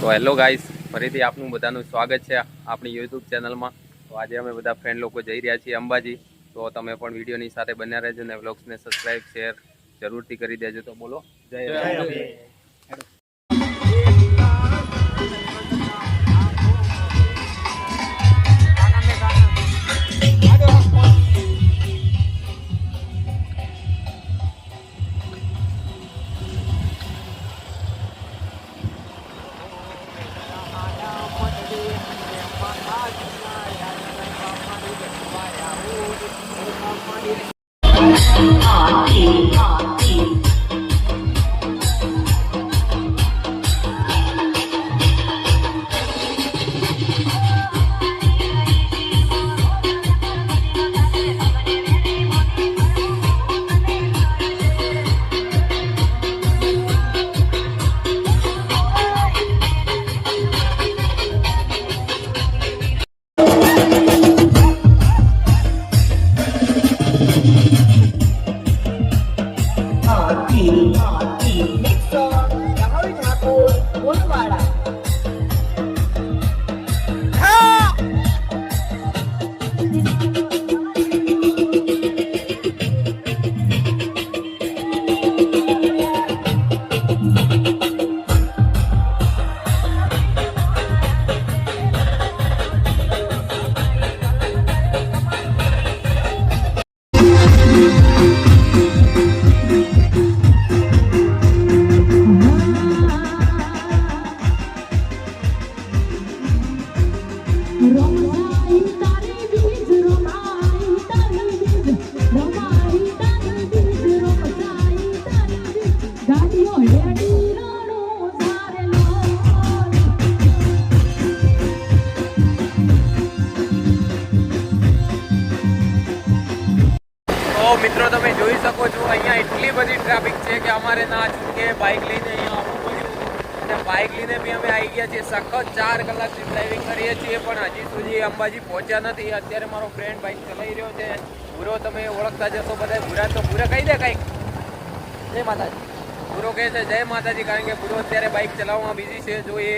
તો hello guys, ફરીથી આપનું બધાનું સ્વાગત છે આપણી યુટ્યુબ ચેનલમાં। તો આજે અમે બધા ફ્રેન્ડ લોકો જઈ રહ્યા છીએ અંબાજી। તો તમે પણ વિડીયોની સાથે બન્યા રહેજો ને વ્લોગ્સને સબસ્ક્રાઇબ શેર જરૂરથી કરી દેજો। તો બોલો જય અંબે। મિત્રો તમે જોઈ શકો છો અહીંયા એટલી બધી ટ્રાફિક છે કે અમારે ના છૂટકે બાઇક લઈને અહીંયા આવવું પડ્યું। અને બાઇક લઈને બી અમે આવી ગયા છીએ, સખત 4 કલાકથી ડ્રાઇવિંગ કરીએ છીએ પણ હજી સુધી અંબાજી પહોંચ્યા નથી। અત્યારે મારો ફ્રેન્ડ બાઇક ચલાવી રહ્યો છે ભૂરો, તમે ઓળખતા જશો બધા। ભૂરા તો ભૂરા કહી દે કંઈક જય માતાજી। ભૂરો કહે છે જય માતાજી, કારણ કે ભૂરો અત્યારે બાઇક ચલાવવામાં બિઝી છે। જો એ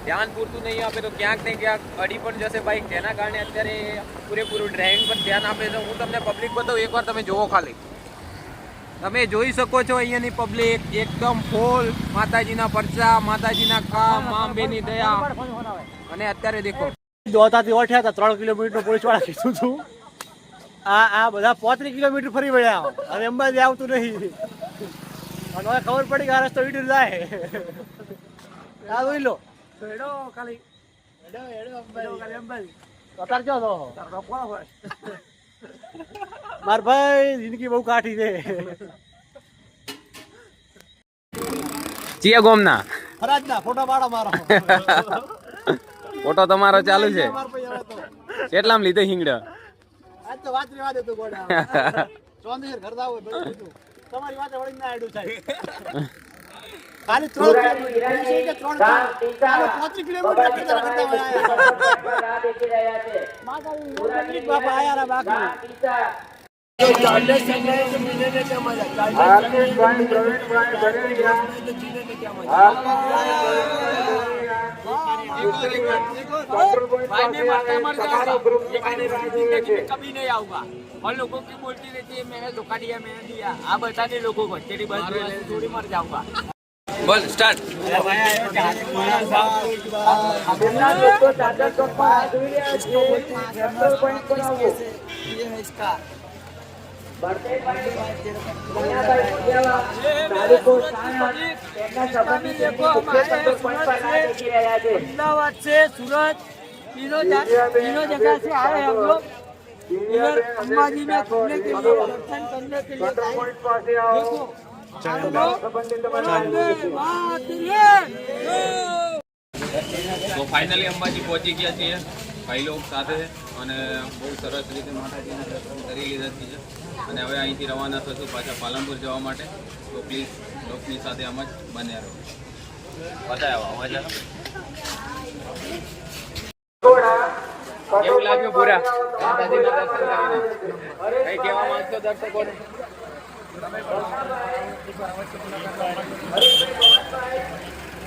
ધ્યાન પૂરતું નહીં આપે તો ક્યાંક ને ક્યાંક અડી પણ જશે બાઇક, જેના કારણે અત્યારે પૂરેપૂરું ડ્રાઇવિંગ પર ધ્યાન આપે છે। હું તમને પબ્લિક બતાવું, એકવાર તમે જોવો, ખાલી તમે જોઈ શકો છો અહીંયાની પબ્લિક એકદમ ફૂલ, માતાજીના પરચા, માતાજીના કામ, મા અંબેની દયા। અને અત્યારે દેખો દોતાથી ઓઠ્યા હતા 3 કિલોમીટર પોલીસવાળા કીધું હતું, આ બધા 35 કિલોમીટર ફરી વળ્યા, હવે અંબાજી આવતું નહીં। અને હવે ખબર પડી કે આ રસ્તો ઈડર જાય। આ જોઈ લો હેડો ખાલી અંબાજી અત્યારે ક્યાં તો માર ભાઈ જિંદગી બહુ કાઠી છે। ચિયા ગોમના ફરાજના ફોટો પાડો મારો। ફોટો તમારો ચાલુ છે? કેટલામ લીધે હિંગડા? આજ તો વાત રેવા દે તું ગોડા। ચોંદેર ઘર દાવ તમારી વાતે વળી ના આડું થાય। ખાલી 3 કિલોમીટર બાપા આયા રા બાકી कभी नहीं आऊंगा और लोगों की बोलती रहती है मैंने धोखा दिया, मैंने दिया। आप बताने लोगों को तेरी बात थोड़ी मर जाऊंगा। બોલ સ્ટાર્ટ। अहमदाबाद से सूरत तीनों जगह से आए हम लोग इधर अंबाजी में घूमने के लिए, दर्शन करने के लिए। देखो તો ફાઇનલી અંબાજી પહોંચી ગયા છીએ ભાઈ લોક સાથે, અને બહુ સરસ રીતે માતાજીના દર્શન કરી લીધા છે। અને હવે અહીંથી રવાના થશું પાછા પાલનપુર જવા માટે। તો પ્લીઝ લોકની સાથે આમ જ બન્યા રહો। બતાવ્યા અવાજ કેવું લાગ્યું પૂરા માતાજીના દર્શન કરીને? કઈ કહેવા માંગતો દર્શકોને?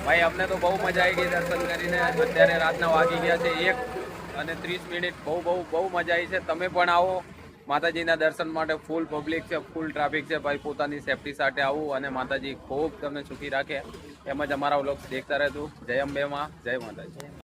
ભાઈ અમને તો બહુ મજા આવી ગઈ દર્શન કરીને. અત્યારે રાતના વાગી ગયા છે 1:30. બહુ મજા આવી છે. તમે પણ આવો માતાજીના દર્શન માટે. ફૂલ પબ્લિક છે, ફૂલ ટ્રાફિક છે. ભાઈ પોતાની સેફટી સાથે આવું અને માતાજી ખૂબ તમને સુખી રાખે. એમ જ અમારા વ્લોગ્સ દેખતા રહેજો. જય અંબે માં, જય માતાજી.